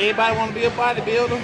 Everybody want to be a bodybuilder,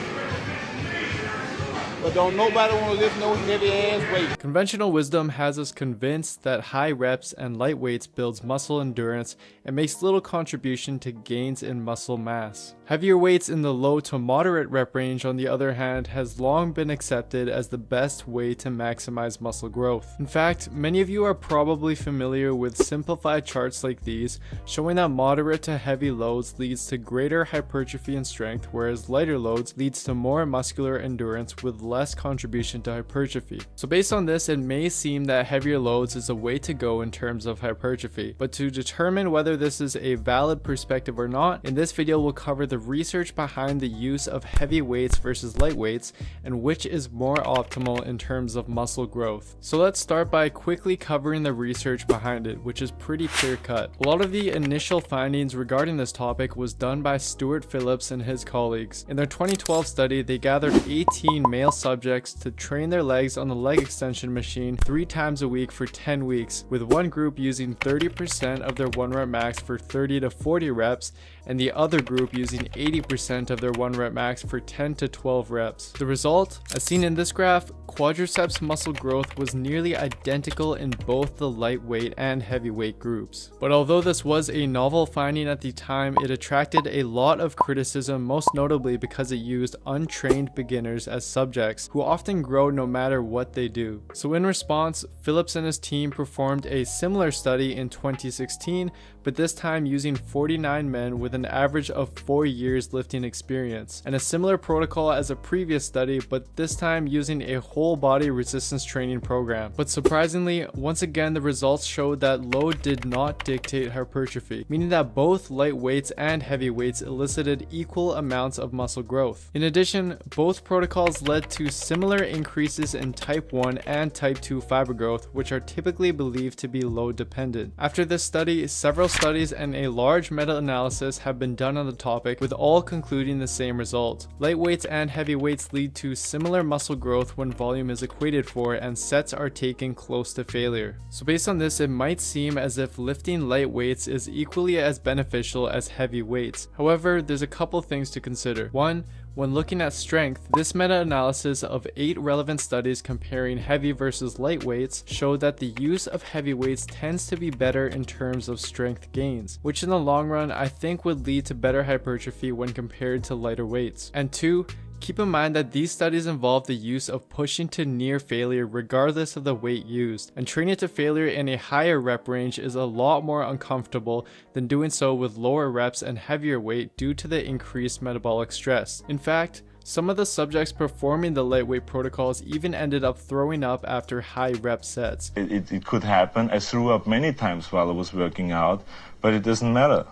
but don't nobody want to lift no heavy ass weight. Conventional wisdom has us convinced that high reps and light weights builds muscle endurance and makes little contribution to gains in muscle mass. Heavier weights in the low to moderate rep range, on the other hand, has long been accepted as the best way to maximize muscle growth. In fact, many of you are probably familiar with simplified charts like these, showing that moderate to heavy loads leads to greater hypertrophy and strength, whereas lighter loads leads to more muscular endurance with less contribution to hypertrophy. So based on this, it may seem that heavier loads is a way to go in terms of hypertrophy, but to determine whether this is a valid perspective or not, in this video we'll cover the research behind the use of heavy weights versus light weights and which is more optimal in terms of muscle growth. So let's start by quickly covering the research behind it, which is pretty clear cut. A lot of the initial findings regarding this topic was done by Stuart Phillips and his colleagues. In their 2012 study, they gathered 18 male subjects to train their legs on the leg extension machine 3 times a week for 10 weeks, with one group using 30% of their 1 rep max for 30 to 40 reps and the other group using 80% of their 1 rep max for 10 to 12 reps. The result, as seen in this graph, quadriceps muscle growth was nearly identical in both the lightweight and heavyweight groups. But although this was a novel finding at the time, it attracted a lot of criticism, most notably because it used untrained beginners as subjects who often grow no matter what they do. So in response, Phillips and his team performed a similar study in 2016, but this time using 49 men with an average of 4 years lifting experience, and a similar protocol as a previous study, but this time using a whole body resistance training program. But surprisingly, once again the results showed that load did not dictate hypertrophy, meaning that both light weights and heavy weights elicited equal amounts of muscle growth. In addition, both protocols led to similar increases in type 1 and type 2 fiber growth, which are typically believed to be load dependent. After this study, several studies and a large meta-analysis have been done on the topic, with all concluding the same result. Light weights and heavy weights lead to similar muscle growth when volume is equated for and sets are taken close to failure. So based on this, it might seem as if lifting light weights is equally as beneficial as heavy weights. However, there's a couple things to consider. One, when looking at strength, this meta-analysis of 8 relevant studies comparing heavy versus light weights showed that the use of heavy weights tends to be better in terms of strength gains, which in the long run I think would lead to better hypertrophy when compared to lighter weights. And 2, keep in mind that these studies involve the use of pushing to near failure regardless of the weight used, and training to failure in a higher rep range is a lot more uncomfortable than doing so with lower reps and heavier weight due to the increased metabolic stress. In fact, some of the subjects performing the lightweight protocols even ended up throwing up after high rep sets. It could happen. I threw up many times while I was working out, but it doesn't matter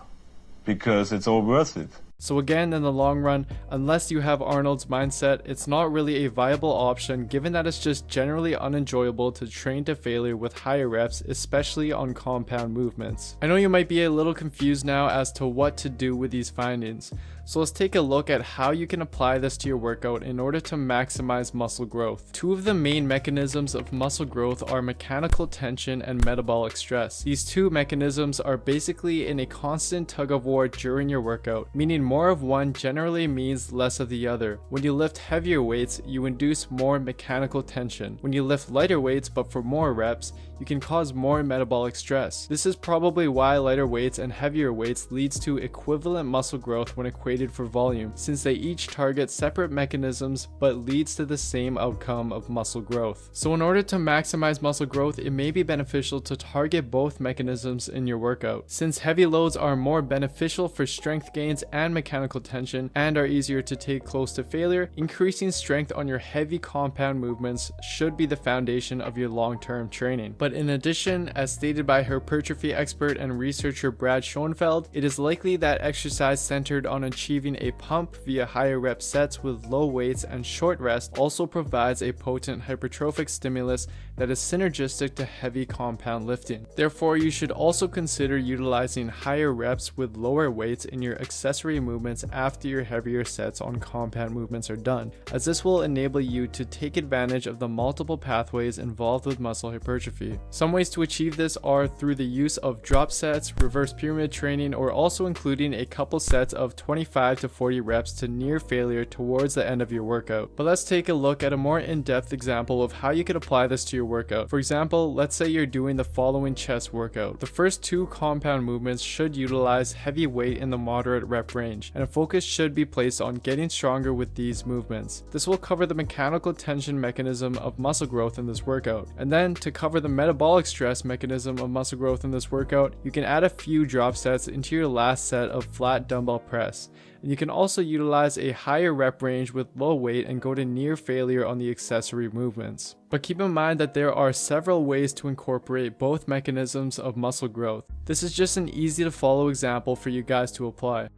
because it's all worth it. So again, in the long run, unless you have Arnold's mindset, it's not really a viable option, given that it's just generally unenjoyable to train to failure with higher reps, especially on compound movements. I know you might be a little confused now as to what to do with these findings. So let's take a look at how you can apply this to your workout in order to maximize muscle growth. 2 of the main mechanisms of muscle growth are mechanical tension and metabolic stress. These 2 mechanisms are basically in a constant tug of war during your workout, meaning more of one generally means less of the other. When you lift heavier weights, you induce more mechanical tension. When you lift lighter weights but for more reps, you can cause more metabolic stress. This is probably why lighter weights and heavier weights leads to equivalent muscle growth when equated for volume, since they each target separate mechanisms but leads to the same outcome of muscle growth. So in order to maximize muscle growth, it may be beneficial to target both mechanisms in your workout. Since heavy loads are more beneficial for strength gains and mechanical tension and are easier to take close to failure, increasing strength on your heavy compound movements should be the foundation of your long-term training. But in addition, as stated by hypertrophy expert and researcher Brad Schoenfeld, it is likely that exercise centered on achieving a pump via higher rep sets with low weights and short rest also provides a potent hypertrophic stimulus that is synergistic to heavy compound lifting. Therefore, you should also consider utilizing higher reps with lower weights in your accessory movements after your heavier sets on compound movements are done, as this will enable you to take advantage of the multiple pathways involved with muscle hypertrophy. Some ways to achieve this are through the use of drop sets, reverse pyramid training, or also including a couple sets of 25 to 40 reps to near failure towards the end of your workout. But let's take a look at a more in-depth example of how you can apply this to your workout. For example, let's say you're doing the following chest workout. The first two compound movements should utilize heavy weight in the moderate rep range, and a focus should be placed on getting stronger with these movements. This will cover the mechanical tension mechanism of muscle growth in this workout. And then to cover the metabolic stress mechanism of muscle growth in this workout, you can add a few drop sets into your last set of flat dumbbell press. And you can also utilize a higher rep range with low weight and go to near failure on the accessory movements. But keep in mind that there are several ways to incorporate both mechanisms of muscle growth. This is just an easy to follow example for you guys to apply.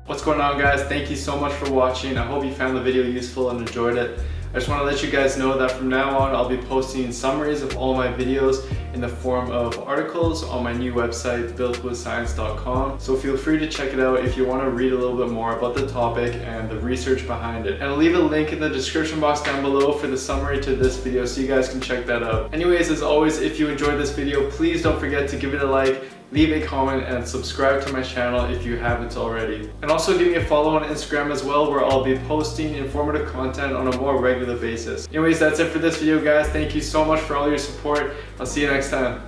What's going on, guys? Thank you so much for watching. I hope you found the video useful and enjoyed it. I just want to let you guys know that from now on I'll be posting summaries of all my videos in the form of articles on my new website builtwithscience.com, so feel free to check it out if you want to read a little bit more about the topic and the research behind it. And I'll leave a link in the description box down below for the summary to this video so you guys can check that out. Anyways, as always, if you enjoyed this video, please don't forget to give it a like, leave a comment, and subscribe to my channel if you haven't already. And also give me a follow on Instagram as well, where I'll be posting informative content on a more regular basis. Anyways, that's it for this video, guys. Thank you so much for all your support. I'll see you next time.